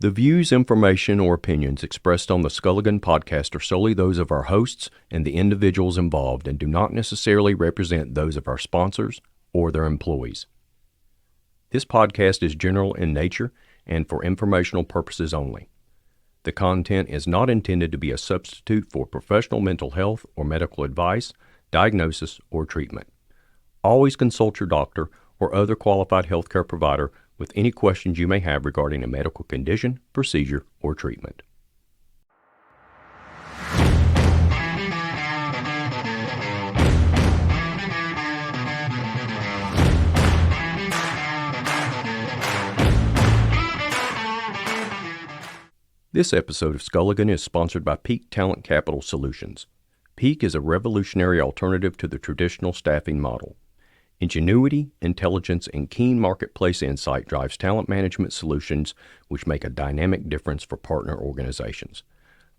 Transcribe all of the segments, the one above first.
The views, information, or opinions expressed on the Sculligan podcast are solely those of our hosts and the individuals involved and do not necessarily represent those of our sponsors or their employees. This podcast is general in nature and for informational purposes only. The content is not intended to be a substitute for professional mental health or medical advice, diagnosis, or treatment. Always consult your doctor or other qualified healthcare provider with any questions you may have regarding a medical condition, procedure, or treatment. This episode of Sculligan is sponsored by Peak Talent Capital Solutions. Peak is a revolutionary alternative to the traditional staffing model. Ingenuity, intelligence, and keen marketplace insight drives talent management solutions which make a dynamic difference for partner organizations.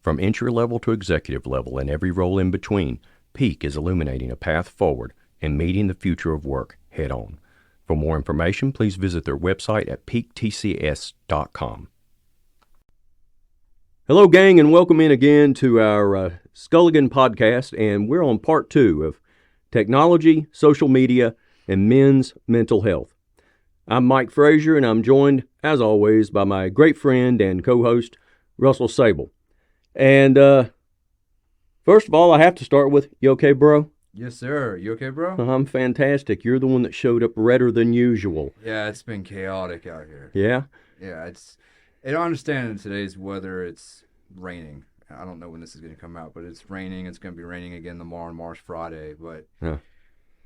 From entry level to executive level and every role in between, Peak is illuminating a path forward and meeting the future of work head on. For more information, please visit their website at peaktcs.com. Hello, gang, and welcome in again to our Sculligan podcast, and we're on part 2 of technology, social media, and men's mental health. I'm Mike Frazier, and I'm joined, as always, by my great friend and co-host, Russell Sable. And first of all, I have to start with, you okay, bro? Yes, sir. You okay, bro? I'm fantastic. You're the one that showed up redder than usual. Yeah, it's been chaotic out here. Yeah? Yeah, I don't understand in today's weather, it's raining. I don't know when this is going to come out, but it's raining. It's going to be raining again tomorrow on March Friday. But,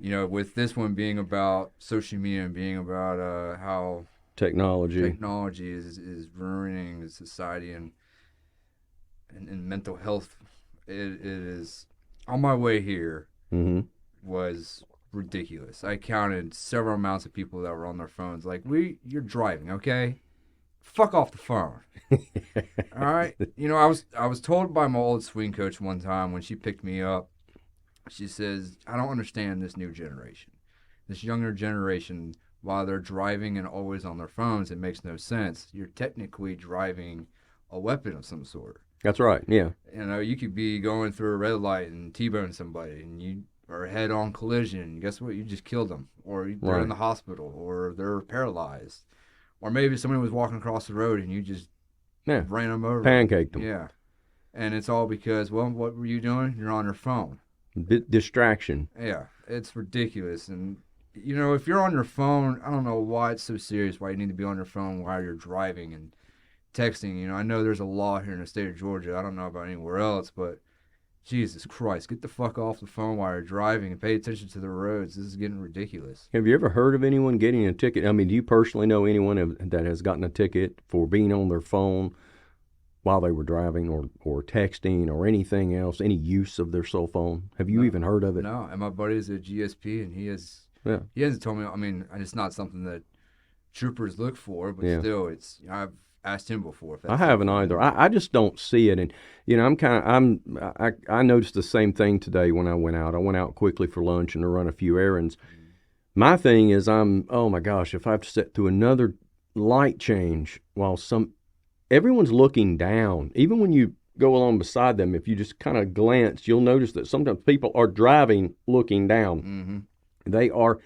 you know, with this one being about social media and being about how technology is ruining society and mental health, it is, on my way here, was ridiculous. I counted several amounts of people that were on their phones. Like, you're driving, okay? Fuck off the phone. All right. You know, I was told by my old swing coach one time when she picked me up, she says, I don't understand this new generation. This younger generation, while they're driving and always on their phones, it makes no sense. You're technically driving a weapon of some sort. That's right, yeah. You know, you could be going through a red light and T-bone somebody and you are head-on collision. Guess what? You just killed them. Or they're in the hospital or they're paralyzed. Or maybe somebody was walking across the road and you just ran them over. Pancaked them. Yeah. And it's all because, well, what were you doing? You're on your phone. Distraction. Yeah. It's ridiculous. And, you know, if you're on your phone, I don't know why it's so serious, why you need to be on your phone while you're driving and texting. You know, I know there's a law here in the state of Georgia. I don't know about anywhere else, but Jesus Christ, get the fuck off the phone while you're driving and pay attention to the roads. This is getting ridiculous. Have you ever heard of anyone getting a ticket? I mean, do you personally know anyone that has gotten a ticket for being on their phone while they were driving or texting or anything else, any use of their cell phone? Have you even heard of it? No, and my buddy's a GSP, and he hasn't told me. I mean, it's not something that troopers look for, but still, I've asked him before. If that's I haven't either. I just don't see it, and you know, I noticed the same thing today when I went out. I went out quickly for lunch and to run a few errands. My thing is, oh my gosh, if I have to sit through another light change while everyone's looking down, even when you go along beside them, if you just kind of glance, you'll notice that sometimes people are driving looking down. They are,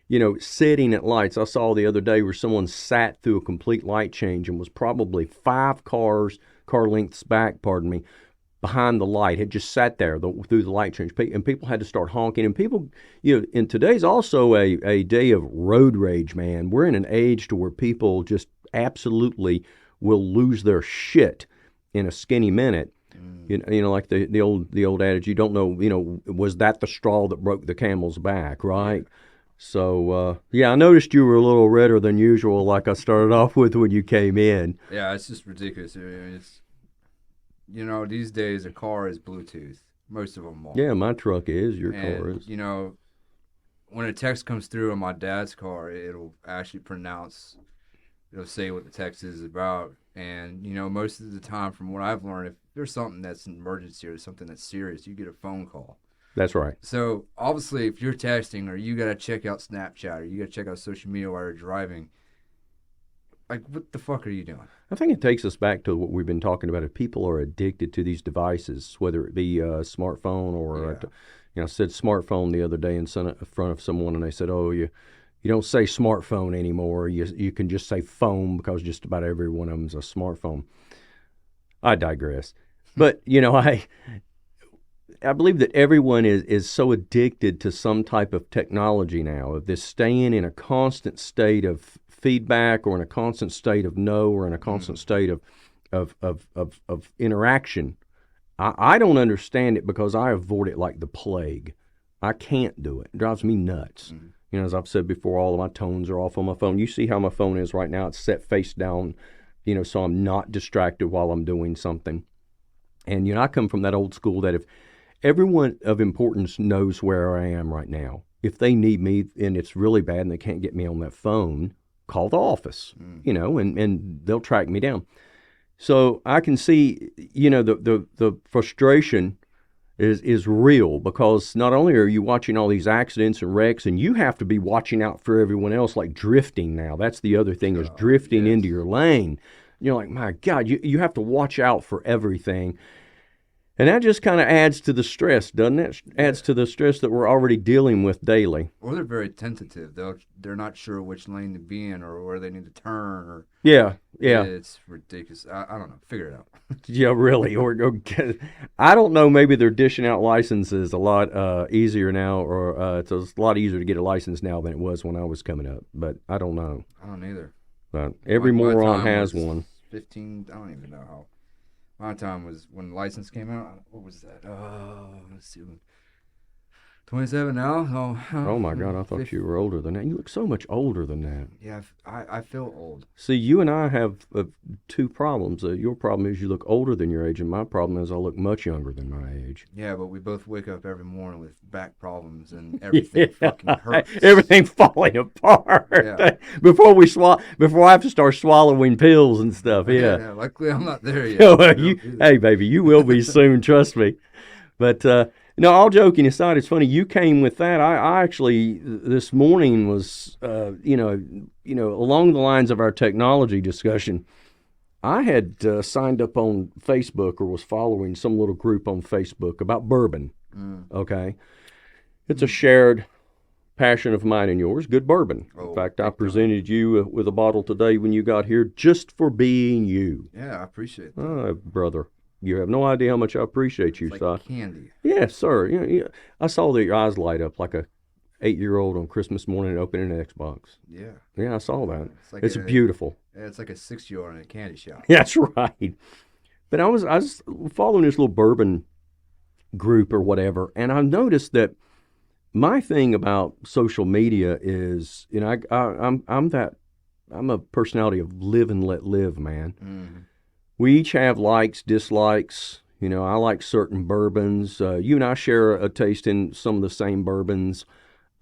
you know, sitting at lights. I saw the other day where someone sat through a complete light change and was probably 5 car lengths back, behind the light, had just sat there through the light change. And people had to start honking. And people, you know, and today's also a day of road rage, man. We're in an age to where people just absolutely will lose their shit in a skinny minute. You know, like the old adage, you don't know, you know, was that the straw that broke the camel's back, right? So, I noticed you were a little redder than usual, like I started off with when you came in. Yeah, it's just ridiculous. I mean, you know, these days a car is Bluetooth. Most of them are. Yeah, my truck is. Your car is. You know, when a text comes through on my dad's car, it'll actually it'll say what the text is about. And, you know, most of the time from what I've learned, if there's something that's an emergency or something that's serious, you get a phone call. That's right. So, obviously, if you're texting or you got to check out Snapchat or you got to check out social media while you're driving, like, what the fuck are you doing? I think it takes us back to what we've been talking about. If people are addicted to these devices, whether it be a smartphone or, Yeah. I said smartphone the other day in front of someone, and they said, "Oh, you don't say smartphone anymore. You can just say phone because just about every one of them's a smartphone." I digress. But I believe that everyone is so addicted to some type of technology now, of this staying in a constant state of feedback, or in a constant state of no, or in a constant state of interaction. I don't understand it because I avoid it like the plague. I can't do it. It drives me nuts. As I've said before, all of my tones are off on my phone. You see how my phone is right now. It's set face down, so I'm not distracted while I'm doing something. And, I come from that old school that if everyone of importance knows where I am right now, if they need me and it's really bad and they can't get me on that phone, call the office, and they'll track me down. So I can see, the frustration is real, because not only are you watching all these accidents and wrecks, and you have to be watching out for everyone else, like drifting now. That's the other thing, is drifting into your lane. You're like, my God, you have to watch out for everything. And that just kind of adds to the stress, doesn't it? Adds to the stress that we're already dealing with daily. Or they're very tentative. They're not sure which lane to be in or where they need to turn. Or Yeah. It's ridiculous. I don't know. Figure it out. Yeah, really. Or I don't know. Maybe they're dishing out licenses a lot easier now, or it's a lot easier to get a license now than it was when I was coming up. But I don't know. I don't either. But every moron has was one. 15. I don't even know how. My time was when the license came out. What was that? Let's see. 27 now. Oh my God! I thought you were older than that. You look so much older than that. Yeah, I feel old. See, you and I have two problems. Your problem is you look older than your age, and my problem is I look much younger than my age. Yeah, but we both wake up every morning with back problems and everything fucking hurts. Everything falling apart. Yeah. Before I have to start swallowing pills and stuff. Yeah. Luckily, I'm not there yet. Hey, baby, you will be soon. Trust me. But all joking aside, it's funny you came with that. I actually this morning was along the lines of our technology discussion. I had signed up on Facebook, or was following some little group on Facebook about bourbon. Okay, it's a shared passion of mine and yours. Good bourbon. In fact, I presented you with a bottle today when you got here, just for being you. Yeah, I appreciate that. Brother. You have no idea how much I appreciate you, it's Si. like candy. Yes, sir. Yeah. I saw that your eyes light up like a 8-year-old on Christmas morning opening an Xbox. Yeah, I saw that. Like it's beautiful. Yeah, it's like a 6-year-old in a candy shop. That's right. But I was following this little bourbon group or whatever, and I noticed that my thing about social media is, I'm a personality of live and let live, man. Mm-hmm. We each have likes, dislikes. I like certain bourbons. You and I share a taste in some of the same bourbons.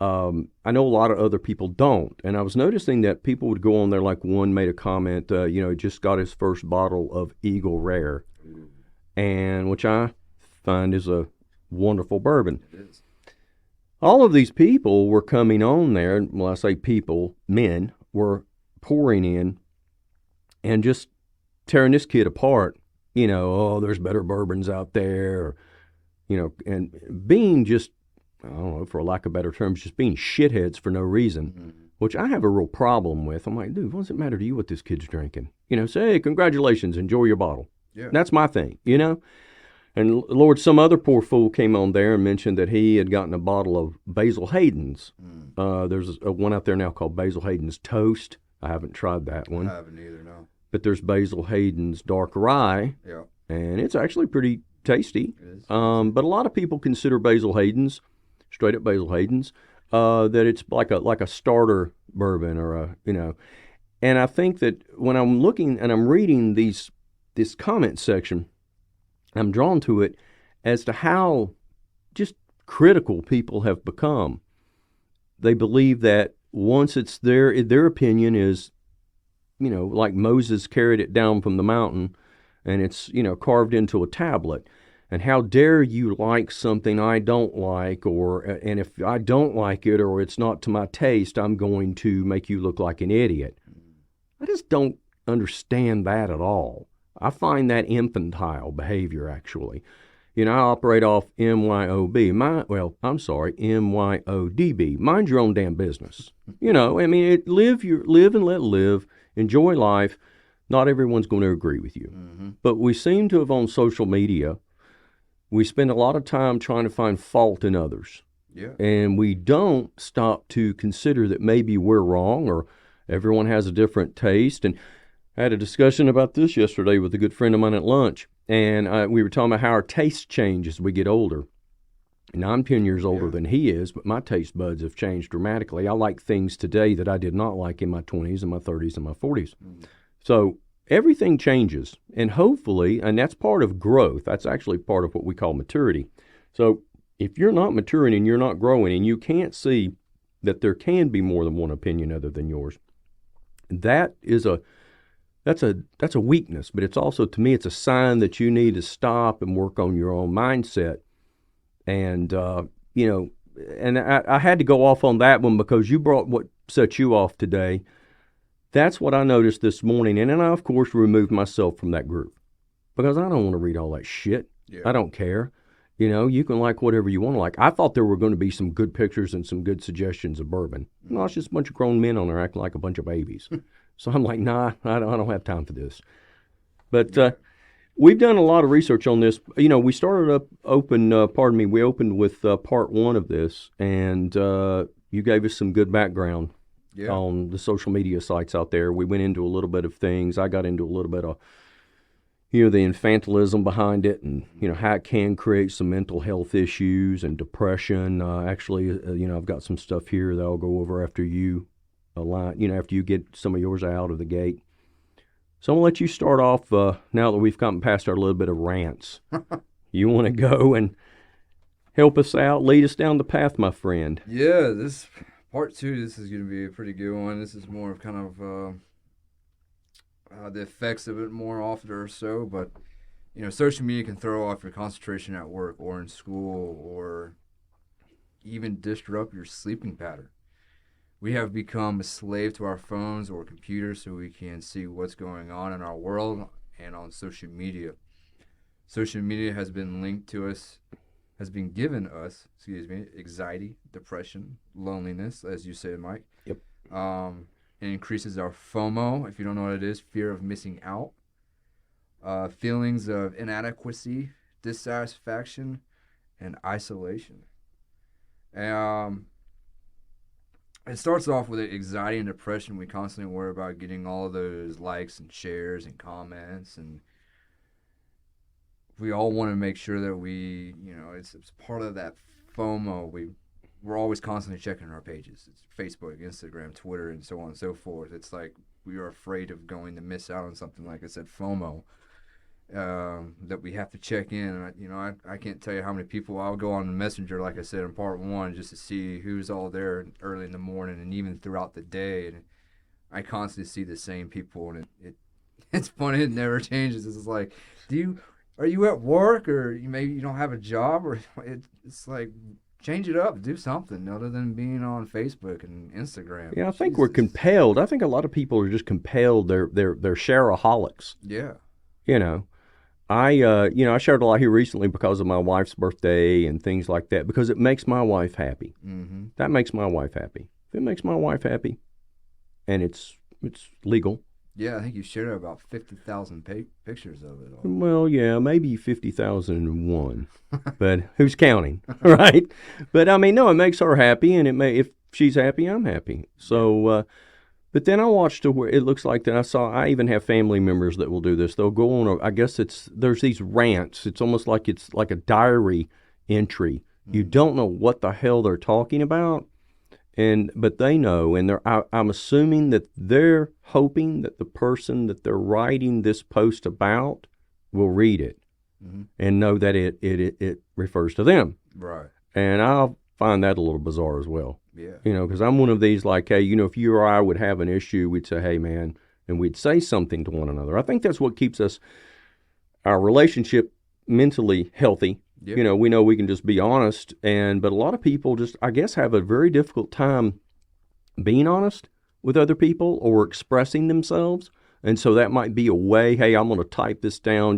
I know a lot of other people don't. And I was noticing that people would go on there, like one made a comment, just got his first bottle of Eagle Rare, and which I find is a wonderful bourbon. It is. All of these people were coming on there. Well, I say people, men, were pouring in and just tearing this kid apart, there's better bourbons out there, and being just, I don't know, for lack of better terms, just being shitheads for no reason, which I have a real problem with. I'm like, dude, what does it matter to you what this kid's drinking? Say, hey, congratulations, enjoy your bottle. Yeah. That's my thing, And Lord, some other poor fool came on there and mentioned that he had gotten a bottle of Basil Hayden's. There's a one out there now called Basil Hayden's Toast. I haven't tried that one. I haven't either, no. But there's Basil Hayden's Dark Rye, and it's actually pretty tasty. It is. But a lot of people consider Basil Hayden's, straight up Basil Hayden's, that it's like a starter bourbon or And I think that when I'm looking and I'm reading this comment section, I'm drawn to it as to how just critical people have become. They believe that once it's their opinion is, like Moses carried it down from the mountain and it's, carved into a tablet. And how dare you like something I don't like, and if I don't like it or it's not to my taste, I'm going to make you look like an idiot. I just don't understand that at all. I find that infantile behavior, actually. You know, I operate off MYOB. MYODB. Mind your own damn business. You know, I mean, live and let live. Enjoy life. Not everyone's going to agree with you. Mm-hmm. But we seem to have, on social media, we spend a lot of time trying to find fault in others. Yeah. And we don't stop to consider that maybe we're wrong or everyone has a different taste. And I had a discussion about this yesterday with a good friend of mine at lunch. And we were talking about how our tastes change as we get older. And I'm 10 years older than he is, but my taste buds have changed dramatically. I like things today that I did not like in my 20s and my 30s and my 40s. Mm. So everything changes. And hopefully, and that's part of growth. That's actually part of what we call maturity. So if you're not maturing and you're not growing and you can't see that there can be more than one opinion other than yours, that's a weakness, but it's also, to me, it's a sign that you need to stop and work on your own mindset. And, you know, and I had to go off on that one because you brought what set you off today. That's what I noticed this morning. And then I, of course, removed myself from that group because I don't want to read all that shit. Yeah. I don't care. You know, you can like whatever you want to like. I thought there were going to be some good pictures and some good suggestions of bourbon. No, it's just a bunch of grown men on there acting like a bunch of babies. So I'm like, nah, I don't have time for this. But we've done a lot of research on this. You know, we started we opened with part one of this, and you gave us some good background on the social media sites out there. We went into a little bit of things. I got into a little bit of, you know, the infantilism behind it and, you know, how it can create some mental health issues and depression. Actually, you know, I've got some stuff here that I'll go over after you after you get some of yours out of the gate. So I'm going to let you start off now that we've gotten past our little bit of rants. You want to go and help us out, lead us down the path, my friend. Yeah, this part two, this is going to be a pretty good one. This is more of kind of the effects of it more often or so. But, you know, social media can throw off your concentration at work or in school or even disrupt your sleeping pattern. We have become a slave to our phones or computers so we can see what's going on in our world and on social media. Social media has been given us, anxiety, depression, loneliness, as you said, Mike. Yep. It increases our FOMO, if you don't know what it is, fear of missing out, feelings of inadequacy, dissatisfaction, and isolation. It starts off with anxiety and depression. We constantly worry about getting all of those likes and shares and comments, and we all want to make sure that we, you know, it's part of that FOMO. We're always constantly checking our pages. It's Facebook, Instagram, Twitter, and so on and so forth. It's like we are afraid of going to miss out on something, like I said, FOMO, that we have to check in. And I can't tell you how many people I'll go on the Messenger, like I said in part one, just to see who's all there early in the morning and even throughout the day. And I constantly see the same people, and it's funny. It never changes. It's like, are you at work, or maybe you don't have a job, or it's like, change it up, do something other than being on Facebook and Instagram. Yeah, I think we're compelled. I think a lot of people are just compelled. They're shareaholics. Yeah. You know, I shared a lot here recently because of my wife's birthday and things like that, because it makes my wife happy. Mm-hmm. That makes my wife happy. If it makes my wife happy, and it's legal. Yeah, I think you shared about 50,000 pictures of it all. Well, yeah, maybe 50,001, but who's counting, right? But I mean, no, it makes her happy, and if she's happy, I'm happy. So, but then I watched to where it looks like that I even have family members that will do this. They'll go on, I guess there's these rants. It's almost like it's like a diary entry. Mm-hmm. You don't know what the hell they're talking about. But they know, and I'm assuming that they're hoping that the person that they're writing this post about will read it, mm-hmm. and know that it refers to them. Right. And I'll find that a little bizarre as well. Yeah. You know, because I'm one of these, like, hey, you know, if you or I would have an issue, we'd say, hey, man, and we'd say something to one another. I think that's what keeps our relationship mentally healthy. Yep. You know, we know we can just be honest, but a lot of people just, I guess, have a very difficult time being honest with other people or expressing themselves. And so that might be a way, hey, I'm going to type this down,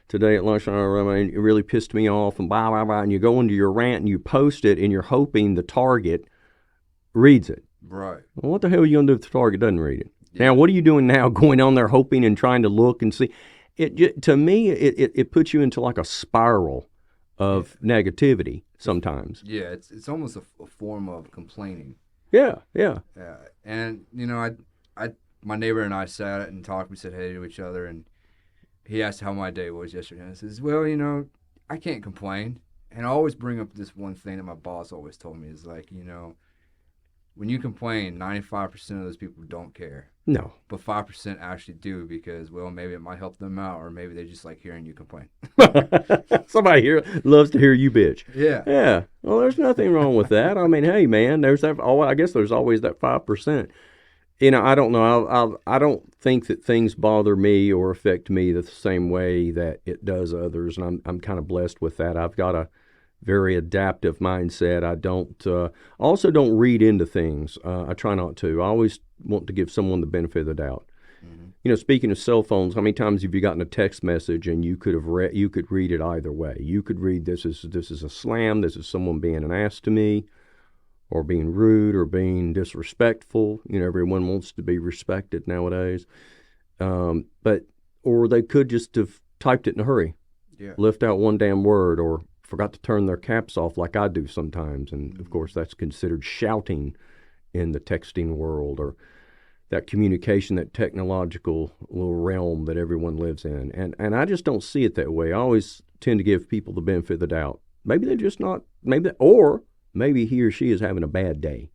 today at lunch, it really pissed me off, and blah, blah, blah. And you go into your rant and you post it, and you're hoping the target reads it. Right. Well, what the hell are you going to do if the target doesn't read it? Yeah. Now, what are you doing now, going on there hoping and trying to look and see? To me, it puts you into like a spiral of negativity sometimes. Yeah, it's almost a form of complaining. Yeah. And my neighbor and I sat and talked. We said hey to each other, and he asked how my day was yesterday. And I says, well, I can't complain. And I always bring up this one thing that my boss always told me is like, when you complain, 95% of those people don't care. No. But 5% actually do because, well, maybe it might help them out, or maybe they just like hearing you complain. Somebody here loves to hear you bitch. Yeah. Yeah. Well, there's nothing wrong with that. I mean, hey, man, there's that. I guess there's always that 5%. I don't know. I don't think that things bother me or affect me the same way that it does others, and I'm kind of blessed with that. I've got a very adaptive mindset. I also don't read into things. I try not to. I always want to give someone the benefit of the doubt. Mm-hmm. Speaking of cell phones, how many times have you gotten a text message and you could read it either way? You could read this is a slam. This is someone being an ass to me, or being rude, or being disrespectful. Everyone wants to be respected nowadays. Or they could just have typed it in a hurry. Yeah. Left out one damn word, or forgot to turn their caps off like I do sometimes. And, of course, that's considered shouting in the texting world, or that communication, that technological little realm that everyone lives in. And I just don't see it that way. I always tend to give people the benefit of the doubt. Maybe they're just not, or maybe he or she is having a bad day.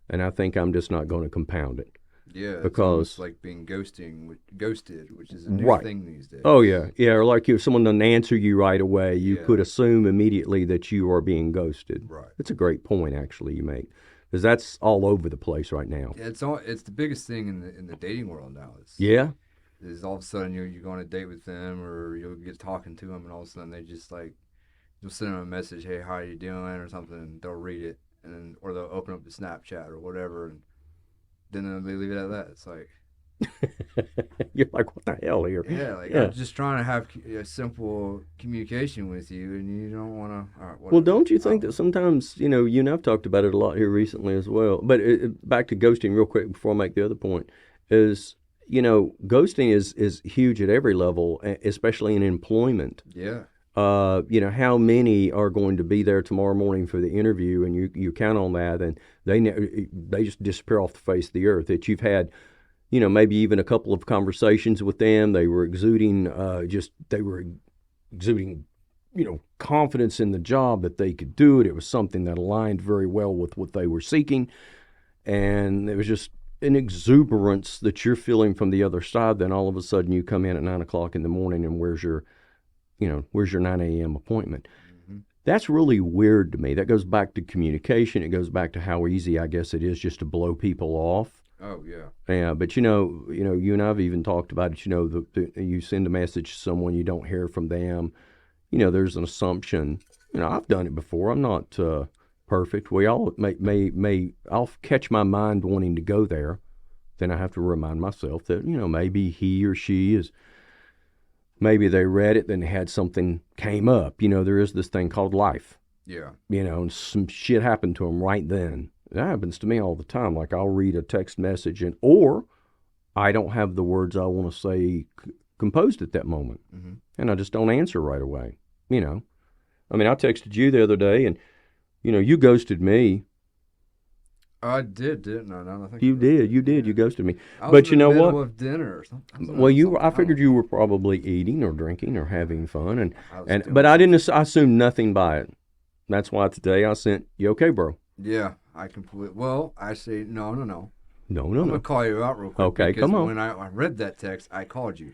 And I think I'm just not going to compound it. Yeah, because it's like being ghosted, which is a new thing these days. Oh, yeah. Yeah, or like if someone doesn't answer you right away, you could assume immediately that you are being ghosted. Right. That's a great point, actually, you make, because that's all over the place right now. Yeah, it's the biggest thing in the dating world now. Is all of a sudden you go on a date with them, or you'll get talking to them, and all of a sudden they just like, you'll send them a message, hey, how you doing, or something, and they'll read it, or they'll open up the Snapchat or whatever, and then they leave it at that. It's like, you're like, what the hell here? Yeah, I'm just trying to have a simple communication with you, and you don't want to. Right, well, don't you think that sometimes, you and I've talked about it a lot here recently as well. But back to ghosting real quick before I make the other point is, ghosting is huge at every level, especially in employment. Yeah. How many are going to be there tomorrow morning for the interview, and you count on that, and they just disappear off the face of the earth. That you've had, maybe even a couple of conversations with them. They were exuding, confidence in the job that they could do it. It was something that aligned very well with what they were seeking, and it was just an exuberance that you're feeling from the other side. Then all of a sudden you come in at 9 o'clock in the morning, and where's your 9 a.m. appointment? Mm-hmm. That's really weird to me. That goes back to communication. It goes back to how easy, I guess, it is just to blow people off. Oh, yeah. Yeah, but you and I've even talked about it. You send a message to someone, you don't hear from them. There's an assumption. I've done it before. I'm not perfect. We all I'll catch my mind wanting to go there. Then I have to remind myself that, maybe he or she is. Maybe they read it, then they had something came up. There is this thing called life. Yeah. And some shit happened to them right then. That happens to me all the time. Like I'll read a text message or I don't have the words I want to say composed at that moment. Mm-hmm. And I just don't answer right away. I texted you the other day and, you ghosted me. I did, didn't I? No, I think you did. You ghosted me. But you know what? Of dinner or something. Well, I figured you were probably eating or drinking or having fun, but I didn't. I assumed nothing by it. That's why today I sent, "You okay, bro?" Yeah, I completely. Well, I say no. No. I'm gonna call you out real quick. Okay, come on. When I read that text, I called you.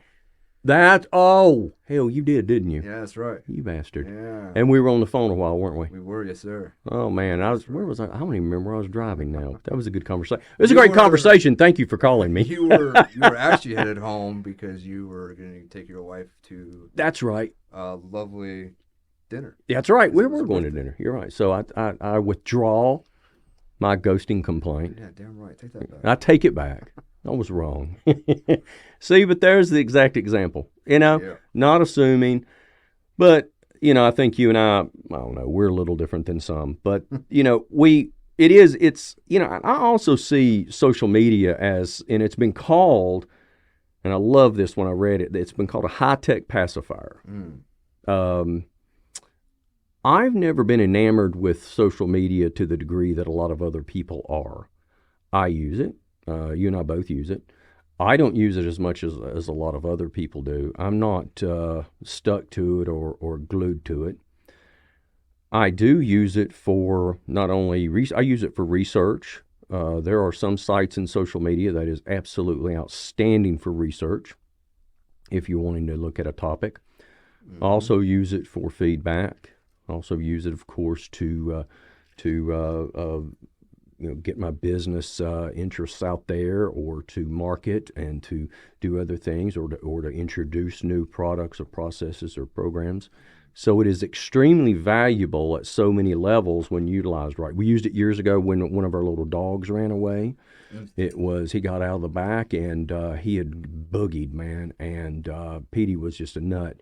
Hell, you did, didn't you? Yeah, that's right. You bastard. Yeah. And we were on the phone a while, weren't we? We were, yes, sir. Oh, man. Where was I? I don't even remember where I was driving now. That was a good conversation. It was a great conversation. Thank you for calling me. You were actually headed home because you were going to take your wife to. That's right. A lovely dinner. That's right. We were going to dinner. You're right. So I withdraw my ghosting complaint. Yeah, damn right. Take that back. I take it back. I was wrong. See, but there's the exact example. Not assuming, but I think you and I don't know, we're a little different than some, but I also see social media as, and it's been called, and I love this when I read it, it's been called a high-tech pacifier. I've never been enamored with social media to the degree that a lot of other people are. I use it. You and I both use it. I don't use it as much as a lot of other people do. I'm not stuck to it or glued to it. I do use it for not only I use it for research. There are some sites in social media that is absolutely outstanding for research if you're wanting to look at a topic. I also use it for feedback. I also use it, of course, to get my business interests out there, or to market and to do other things, or to introduce new products or processes or programs. So it is extremely valuable at so many levels when utilized right. We used it years ago when one of our little dogs ran away. He got out of the back, and he had boogied, man, and Petey was just a nut.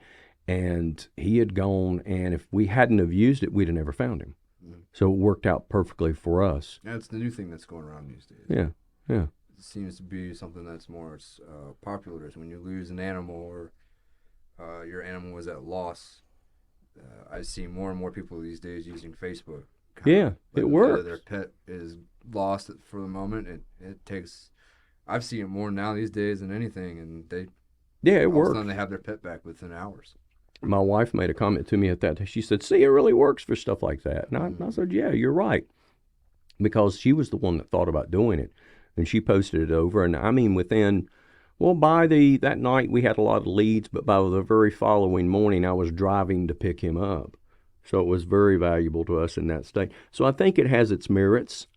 And he had gone, and if we hadn't have used it, we'd have never found him. So it worked out perfectly for us. That's the new thing that's going around these days. Yeah. It seems to be something that's more popular. Is when you lose an animal, or your animal was at loss. I see more and more people these days using Facebook. It works. Their pet is lost for the moment. It takes. I've seen it more now these days than anything, and it works. All of a sudden they have their pet back within hours. My wife made a comment to me at that. She said, "See, it really works for stuff like that." And I said, "Yeah, you're right," because she was the one that thought about doing it, and she posted it over. And I mean, by that night we had a lot of leads, but by the very following morning I was driving to pick him up, so it was very valuable to us in that state. So I think it has its merits,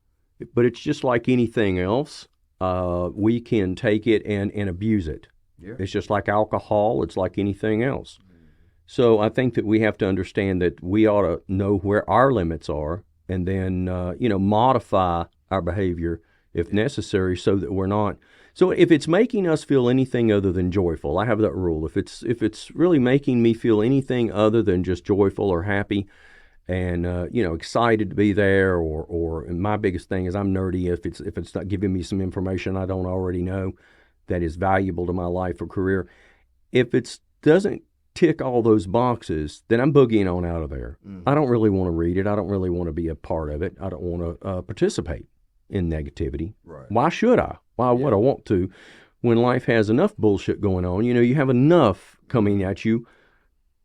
but it's just like anything else. We can take it and abuse it. Yeah. It's just like alcohol. It's like anything else. So I think that we have to understand that we ought to know where our limits are, and then modify our behavior if necessary, so that we're not. So if it's making us feel anything other than joyful, I have that rule. If it's really making me feel anything other than just joyful or happy, and excited to be there, or my biggest thing is I'm nerdy. If it's not giving me some information I don't already know that is valuable to my life or career, if it doesn't tick all those boxes, then I'm boogieing on out of there. I don't really want to read it. I don't really want to be a part of it. I don't want to participate in negativity. Right. Why should I? Why would I want to, when life has enough bullshit going on? You have enough coming at you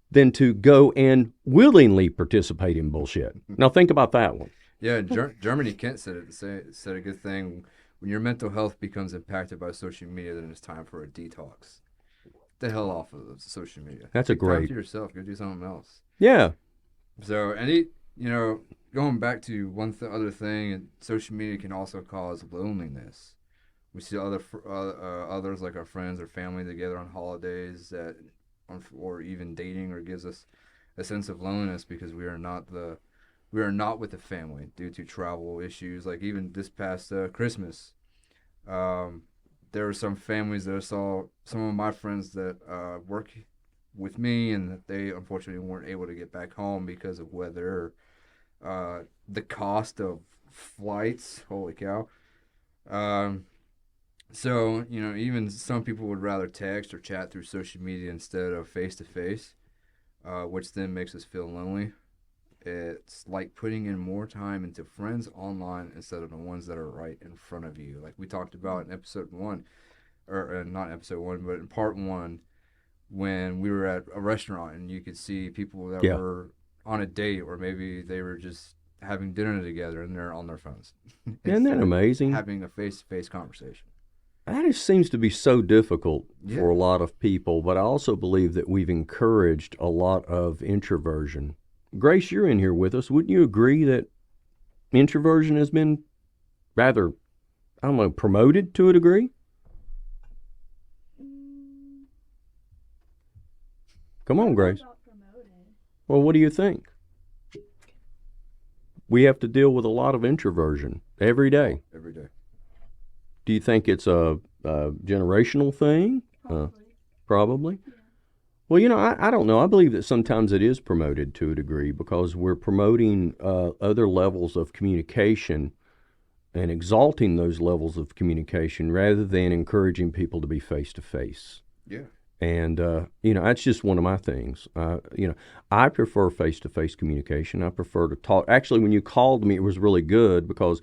than to go and willingly participate in bullshit. Now think about that one. Yeah, Germany Kent said a good thing. When your mental health becomes impacted by social media, then it's time for a detox. The hell off of social media. That's a great. Time to yourself. Go do something else. Yeah. So, going back to other thing, social media can also cause loneliness. We see others like our friends or family together on holidays or even dating, or gives us a sense of loneliness because we are not with the family due to travel issues. Like even this past Christmas, there were some families that I saw, some of my friends that work with me, and that they unfortunately weren't able to get back home because of weather, the cost of flights. Holy cow. So, even some people would rather text or chat through social media instead of face-to-face, which then makes us feel lonely. It's like putting in more time into friends online instead of the ones that are right in front of you. Like we talked about in episode 1, or not episode 1, but in part 1, when we were at a restaurant and you could see people that were on a date, or maybe they were just having dinner together and they're on their phones. Isn't that amazing? Having a face-to-face conversation. That just seems to be so difficult for a lot of people, but I also believe that we've encouraged a lot of introversion. Grace, you're in here with us. Wouldn't you agree that introversion has been rather, I don't know, promoted to a degree? Come on, Grace. Well, what do you think? We have to deal with a lot of introversion. every day. Every day. Do you think it's a generational thing? Probably. Yeah. Well, I don't know. I believe that sometimes it is promoted to a degree because we're promoting other levels of communication and exalting those levels of communication rather than encouraging people to be face to face. Yeah. And, that's just one of my things. I prefer face to face communication. I prefer to talk. Actually, when you called me, it was really good because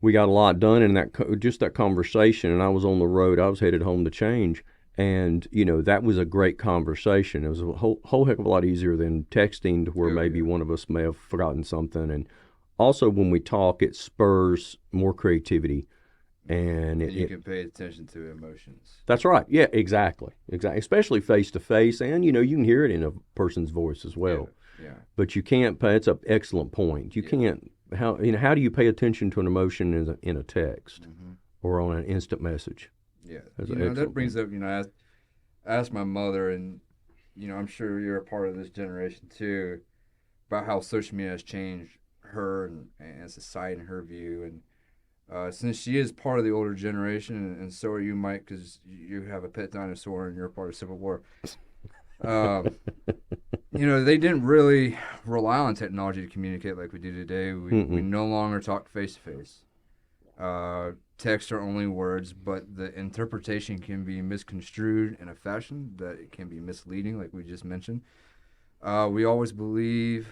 we got a lot done in just that conversation. And I was on the road. I was headed home to change. And, that was a great conversation. It was a whole heck of a lot easier than texting to where maybe one of us may have forgotten something. And also when we talk, it spurs more creativity. And you can pay attention to emotions. That's right. Yeah, exactly. Especially face to face. And, you can hear it in a person's voice as well. Yeah. But you can't pay, it's an excellent point. You can't, how do you pay attention to an emotion in a text or on an instant message? Yeah, That's that brings up, I asked my mother, and, I'm sure you're a part of this generation too, about how social media has changed her and society and her view. And since she is part of the older generation, and so are you, Mike, because you have a pet dinosaur and you're part of Civil War, they didn't really rely on technology to communicate like we do today. We no longer talk face-to-face. Text are only words, but the interpretation can be misconstrued in a fashion that it can be misleading, like we just mentioned. They always believe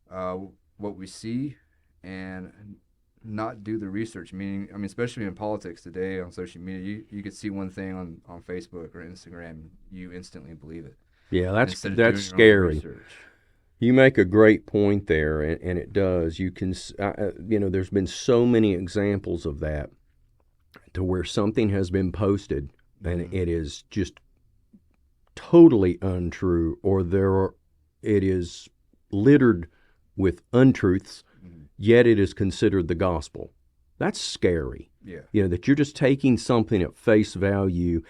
what we see and not do the research. Especially in politics today on social media, you could see one thing on Facebook or Instagram, you instantly believe it. Yeah, that's scary. You make a great point there, and it does. You can, there's been so many examples of that, to where something has been posted and it is just totally untrue, or it is littered with untruths, yet it is considered the gospel. That's scary. Yeah. That you're just taking something at face value.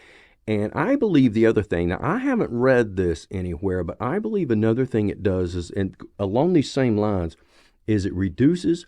And I believe the other thing, now I haven't read this anywhere, but I believe another thing it does is, and along these same lines, is it reduces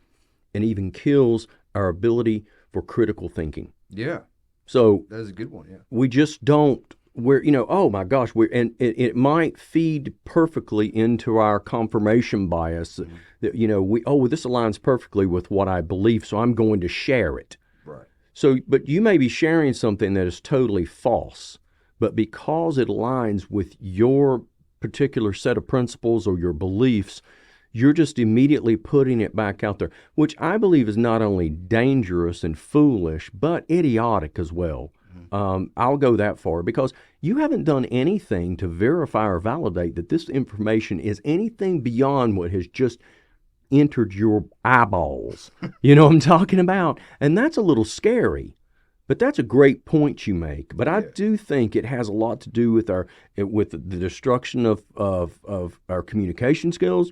and even kills our ability for critical thinking. Yeah. So that is a good one, yeah. We just don't, oh my gosh, and it might feed perfectly into our confirmation bias. That, this aligns perfectly with what I believe, so I'm going to share it. Right. So, but you may be sharing something that is totally false, but because it aligns with your particular set of principles or your beliefs, you're just immediately putting it back out there, which I believe is not only dangerous and foolish, but idiotic as well. I'll go that far because you haven't done anything to verify or validate that this information is anything beyond what has just entered your eyeballs. You know what I'm talking about? And that's a little scary. But that's a great point you make. But I do think it has a lot to do with the destruction of our communication skills,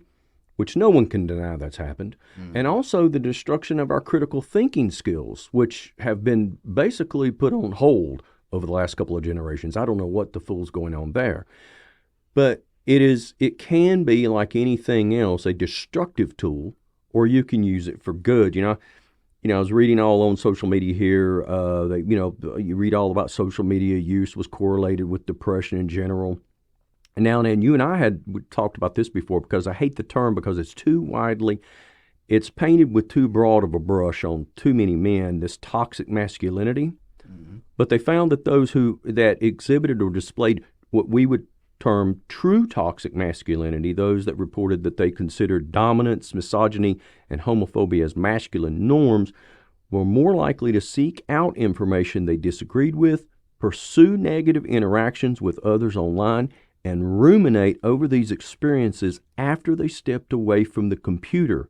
which no one can deny that's happened, and also the destruction of our critical thinking skills, which have been basically put on hold over the last couple of generations. I don't know what the fool's going on there. But it can be, like anything else, a destructive tool, or you can use it for good. I was reading all on social media here. You read all about social media use was correlated with depression in general. And now and then, you and I had talked about this before, because I hate the term because it's painted with too broad of a brush on too many men, this toxic masculinity. But they found that those that exhibited or displayed what we would term true toxic masculinity, those that reported that they considered dominance, misogyny, and homophobia as masculine norms, were more likely to seek out information they disagreed with, pursue negative interactions with others online, and ruminate over these experiences after they stepped away from the computer.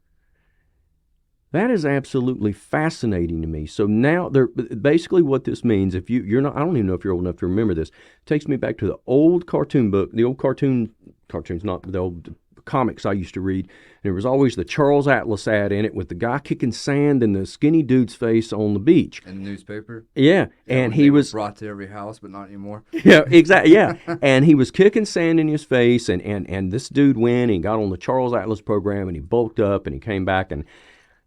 That is absolutely fascinating to me. So now, basically what this means, if you're not, I don't even know if you're old enough to remember this, it takes me back to the old cartoon book, the old cartoons, not the old comics I used to read. And there was always the Charles Atlas ad in it with the guy kicking sand and the skinny dude's face on the beach. In the newspaper? Yeah. And he was brought to every house, but not anymore. Yeah, exactly. Yeah. And he was kicking sand in his face, and this dude went and got on the Charles Atlas program, and he bulked up, and he came back, and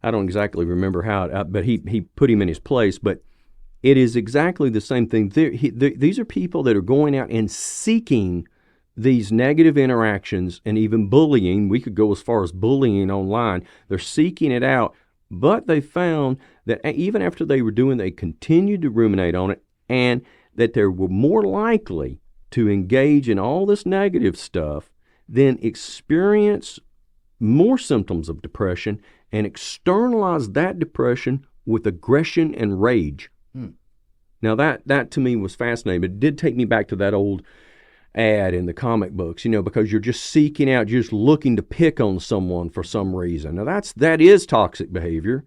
I don't exactly remember how, but he put him in his place. But it is exactly the same thing. These are people that are going out and seeking these negative interactions and even bullying. We could go as far as bullying online. They're seeking it out, but they found that even after they were doing, they continued to ruminate on it, and that they were more likely to engage in all this negative stuff than experience more symptoms of depression and externalize that depression with aggression and rage. Now that to me was fascinating, but it did take me back to that old ad in the comic books, because you're just seeking out, you're just looking to pick on someone for some reason. Now that is toxic behavior,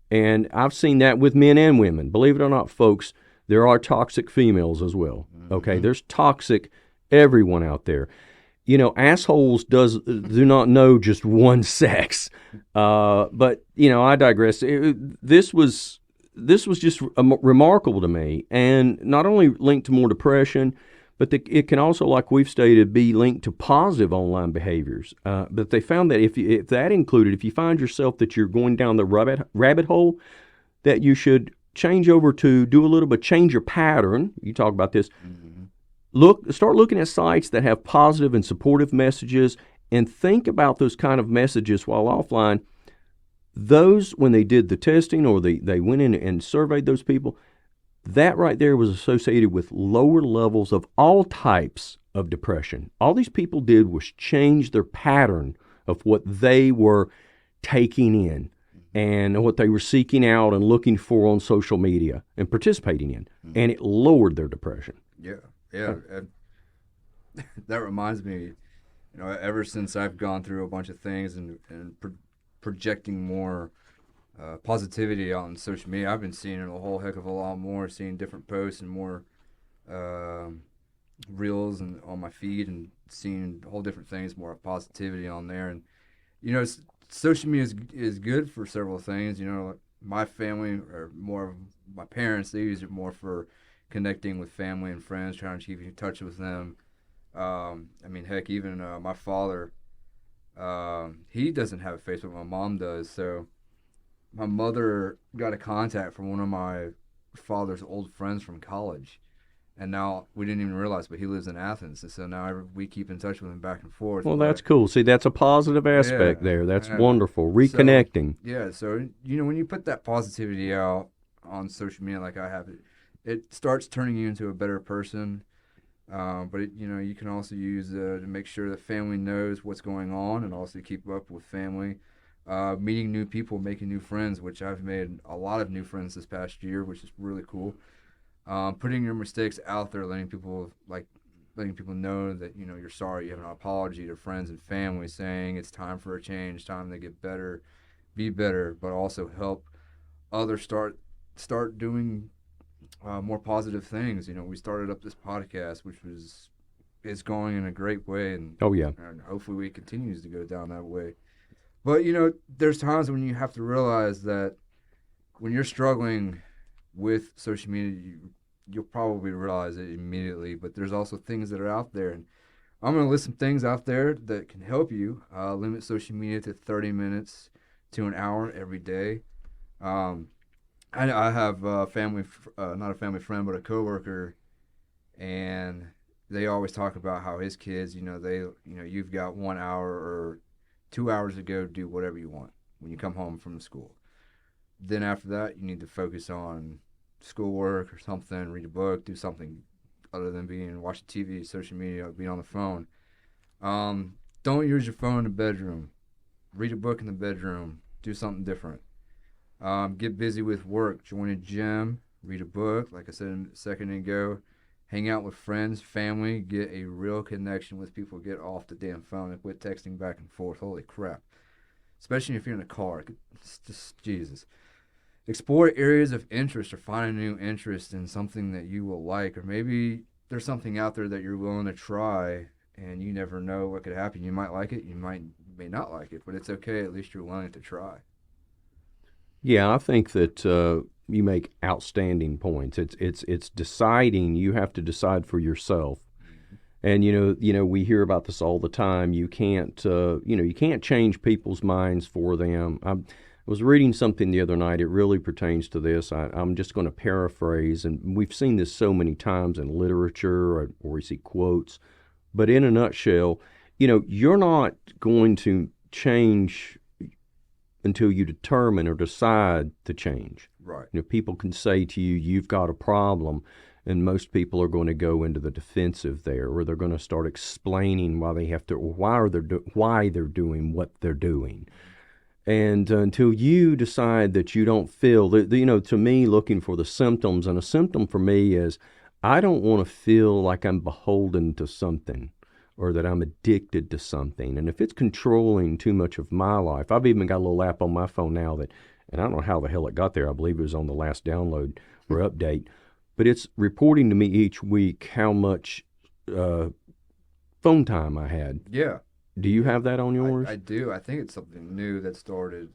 and I've seen that with men and women. Believe it or not, folks, there are toxic females as well. Okay, there's toxic everyone out there. Assholes do not know just one sex. But I digress. This was just remarkable to me, and not only linked to more depression, but it can also, like we've stated, be linked to positive online behaviors. But they found that if that included, if you find yourself that you're going down the rabbit hole, that you should change over to do a little bit, change your pattern. You talk about this. Start looking at sites that have positive and supportive messages, and think about those kind of messages while offline. Those, when they did the testing or they went in and surveyed those people, that right there was associated with lower levels of all types of depression. All these people did was change their pattern of what they were taking in and what they were seeking out and looking for on social media and participating in, and it lowered their depression. Yeah. That reminds me, ever since I've gone through a bunch of things and projecting more positivity on social media, I've been seeing it a whole heck of a lot more, seeing different posts and more reels and on my feed, and seeing whole different things, more positivity on there. And social media is good for several things. My family, or more of my parents, they use it more for connecting with family and friends, trying to keep in touch with them. Heck, even my father, he doesn't have a Facebook. My mom does. So my mother got a contact from one of my father's old friends from college, and now we didn't even realize, but he lives in Athens, and so now we keep in touch with him back and forth. Well, that's cool. See, that's a positive aspect there. That's wonderful. Reconnecting. So when you put that positivity out on social media like I have, it starts turning you into a better person. But you can also use to make sure that family knows what's going on, and also keep up with family. Meeting new people, making new friends, which I've made a lot of new friends this past year, which is really cool. Putting your mistakes out there, letting people know that you're sorry, you have an apology to friends and family, saying it's time for a change, time to get better, be better, but also help others start doing more positive things. We started up this podcast, which is going in a great way, and and hopefully it continues to go down that way. But there's times when you have to realize that when you're struggling with social media, you'll probably realize it immediately. But there's also things that are out there, and I'm going to list some things out there that can help you. Limit social media to 30 minutes to an hour every day. I have a family, not a family friend, but a coworker, and they always talk about how his kids, you've got 1 hour or 2 hours to go do whatever you want when you come home from school. Then after that, you need to focus on schoolwork or something, read a book, do something other than watching TV, social media, being on the phone. Don't use your phone in the bedroom. Read a book in the bedroom. Do something different. Get busy with work. Join a gym. Read a book, like I said a second ago. Hang out with friends, family. Get a real connection with people. Get off the damn phone and quit texting back and forth. Holy crap. Especially if you're in a car. It's just Jesus. Explore areas of interest, or find a new interest in something that you will like. Or maybe there's something out there that you're willing to try, and you never know what could happen. You might like it. You may not like it. But it's okay. At least you're willing to try. Yeah, I think that you make outstanding points. It's deciding. You have to decide for yourself. And we hear about this all the time. You can't change people's minds for them. was reading something the other night. It really pertains to this. I'm just going to paraphrase, and we've seen this so many times in literature or we see quotes. But in a nutshell, you're not going to change until you determine or decide to change. Right. People can say to you, you've got a problem, and most people are going to go into the defensive there, or they're going to start explaining why they're doing what they're doing. And until you decide that you don't feel, to me, looking for the symptoms, and a symptom for me is I don't want to feel like I'm beholden to something or that I'm addicted to something. And if it's controlling too much of my life, I've even got a little app on my phone now that, and I don't know how the hell it got there. I believe it was on the last download or update, but it's reporting to me each week how much phone time I had. Yeah. Do you have that on yours? I do. I think it's something new that started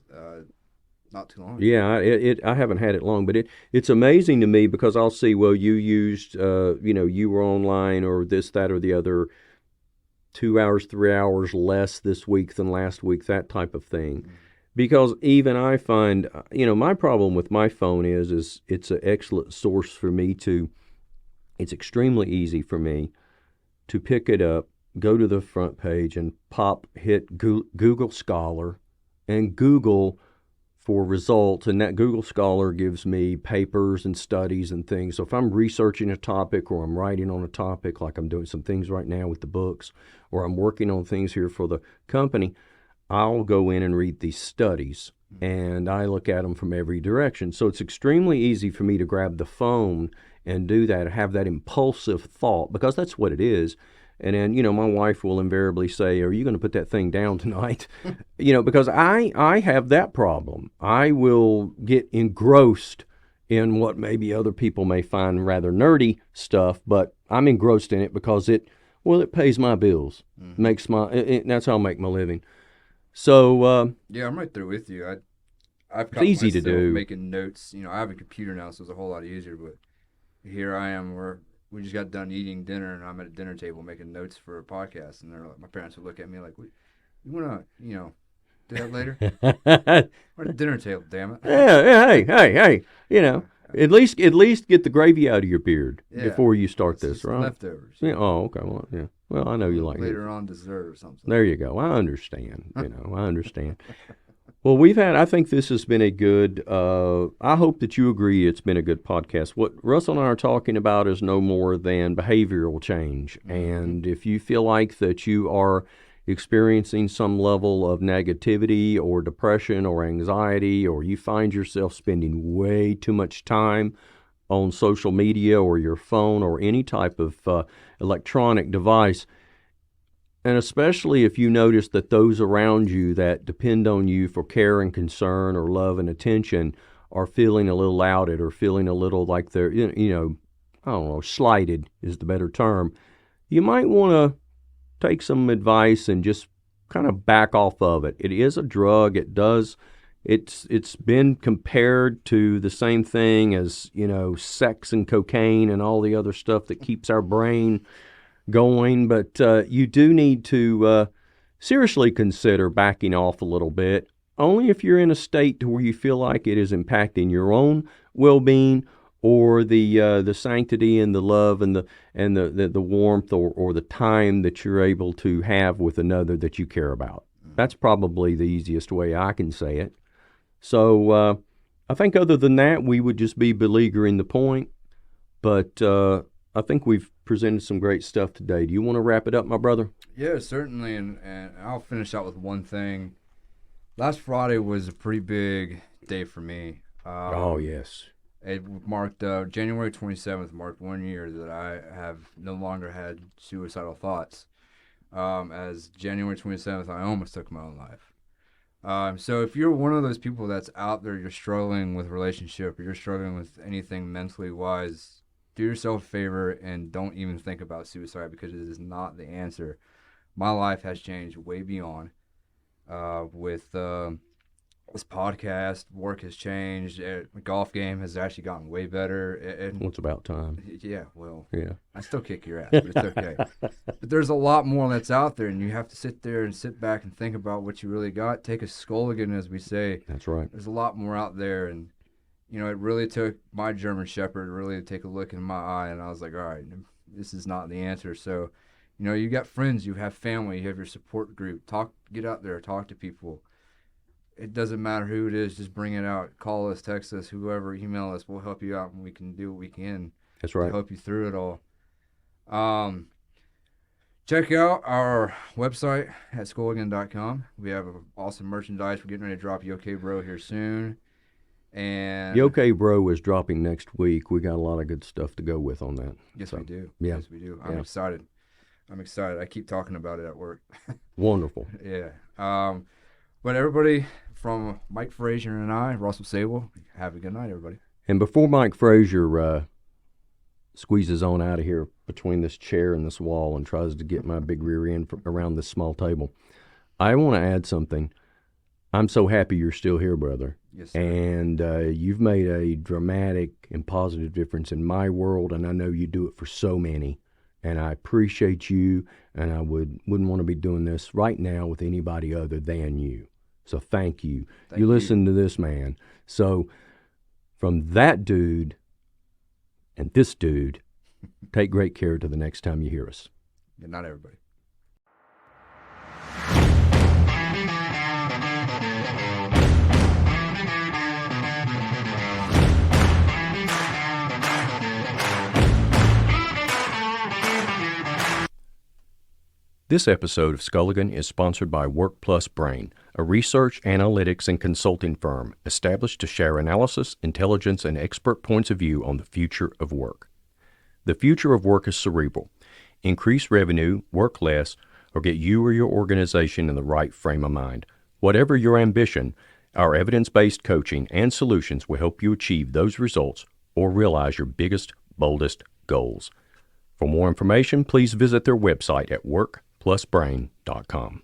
not too long ago. Yeah, I haven't had it long, but it's amazing to me because I'll see, well, you used, you were online or this, that, or the other 2 hours, 3 hours less this week than last week, that type of thing. Mm-hmm. Because even I find, my problem with my phone is it's an excellent source for me it's extremely easy for me to pick it up, go to the front page and hit Google Scholar and Google for results. And that Google Scholar gives me papers and studies and things. So if I'm researching a topic or I'm writing on a topic, like I'm doing some things right now with the books, or I'm working on things here for the company, I'll go in and read these studies and I look at them from every direction. So it's extremely easy for me to grab the phone and do that, have that impulsive thought, because that's what it is. And then, my wife will invariably say, are you going to put that thing down tonight? Because I have that problem. I will get engrossed in what maybe other people may find rather nerdy stuff, but I'm engrossed in it because it pays my bills, makes that's how I make my living. So yeah, I'm right there with you. I've it's easy to do. Making notes. I have a computer now, so it's a whole lot easier. But here I am, we just got done eating dinner, and I'm at a dinner table making notes for a podcast. And my parents would look at me like, "You want to, do that later? We're at a dinner table, damn it." Yeah. Hey. At least get the gravy out of your beard before you start this, right? Leftovers. Yeah. Oh, okay. Well, yeah. Well, I know you like later on dessert or something. There you go. I understand. I understand. Well, I think this has been a good, I hope that you agree it's been a good podcast. What Russell and I are talking about is no more than behavioral change. Mm-hmm. And if you feel like that you are experiencing some level of negativity or depression or anxiety, or you find yourself spending way too much time on social media or your phone or any type of electronic device, and especially if you notice that those around you that depend on you for care and concern or love and attention are feeling a little outed or feeling a little like they're, I don't know, slighted is the better term, you might want to take some advice and just kind of back off of it. It is a drug. It's been compared to the same thing as, sex and cocaine and all the other stuff that keeps our brain going. But you do need to seriously consider backing off a little bit, only if you're in a state to where you feel like it is impacting your own well-being or the sanctity and the love and the warmth or the time that you're able to have with another that you care about. That's probably the easiest way I can say it. So I think other than that, we would just be beleaguering the point. But I think we've presented some great stuff today. Do you want to wrap it up, my brother? Yeah, certainly. And I'll finish out with one thing. Last Friday was a pretty big day for me. Oh, yes. It marked January 27th, marked 1 year that I have no longer had suicidal thoughts. As January 27th, I almost took my own life. So if you're one of those people that's out there, you're struggling with a relationship, or you're struggling with anything mentally wise, do yourself a favor and don't even think about suicide, because it is not the answer. My life has changed way beyond with this podcast, work has changed. The golf game has actually gotten way better. And Well, it's about time. yeah, well, Yeah. I still kick your ass, but it's okay. But there's a lot more that's out there, and you have to sit there and sit back and think about what you really got. Take a skulligan, as we say. That's right. There's a lot more out there, and you know, it really took my German Shepherd really to take a look in my eye, and I was like, all right, this is not the answer. So, you know, you got friends, you have family, you have your support group. Get out there, talk to people. It doesn't matter who it is, just bring it out. Call us, text us, whoever, email us. We'll help you out, and we can do what we can That's right. to help you through it all. Check out our website at skulligan.com. We have awesome merchandise. We're getting ready to drop Yoke Bro here soon. And Yoke Bro is dropping next week. We got a lot of good stuff to go with on that. Yes, we do. Yeah. Yes, we do. I'm excited. I keep talking about it at work. Wonderful. Yeah. But everybody, from Mike Frazier and I, Russell Sable, have a good night, everybody. And before Mike Frazier squeezes on out of here between this chair and this wall and tries to get my big rear end around this small table, I want to add something. I'm so happy you're still here, brother. Yes, sir. And you've made a dramatic and positive difference in my world, and I know you do it for so many. And I appreciate you, and I wouldn't want to be doing this right now with anybody other than you. So thank you. Thank you you. listen to this man. So from that dude and this dude, take great care till the next time you hear us. Good night, everybody. This episode of Skulligan is sponsored by Work Plus Brain, a research, analytics, and consulting firm established to share analysis, intelligence, and expert points of view on the future of work. The future of work is cerebral. Increase revenue, work less, or get you or your organization in the right frame of mind. Whatever your ambition, our evidence-based coaching and solutions will help you achieve those results or realize your biggest, boldest goals. For more information, please visit their website at workplusbrain.com.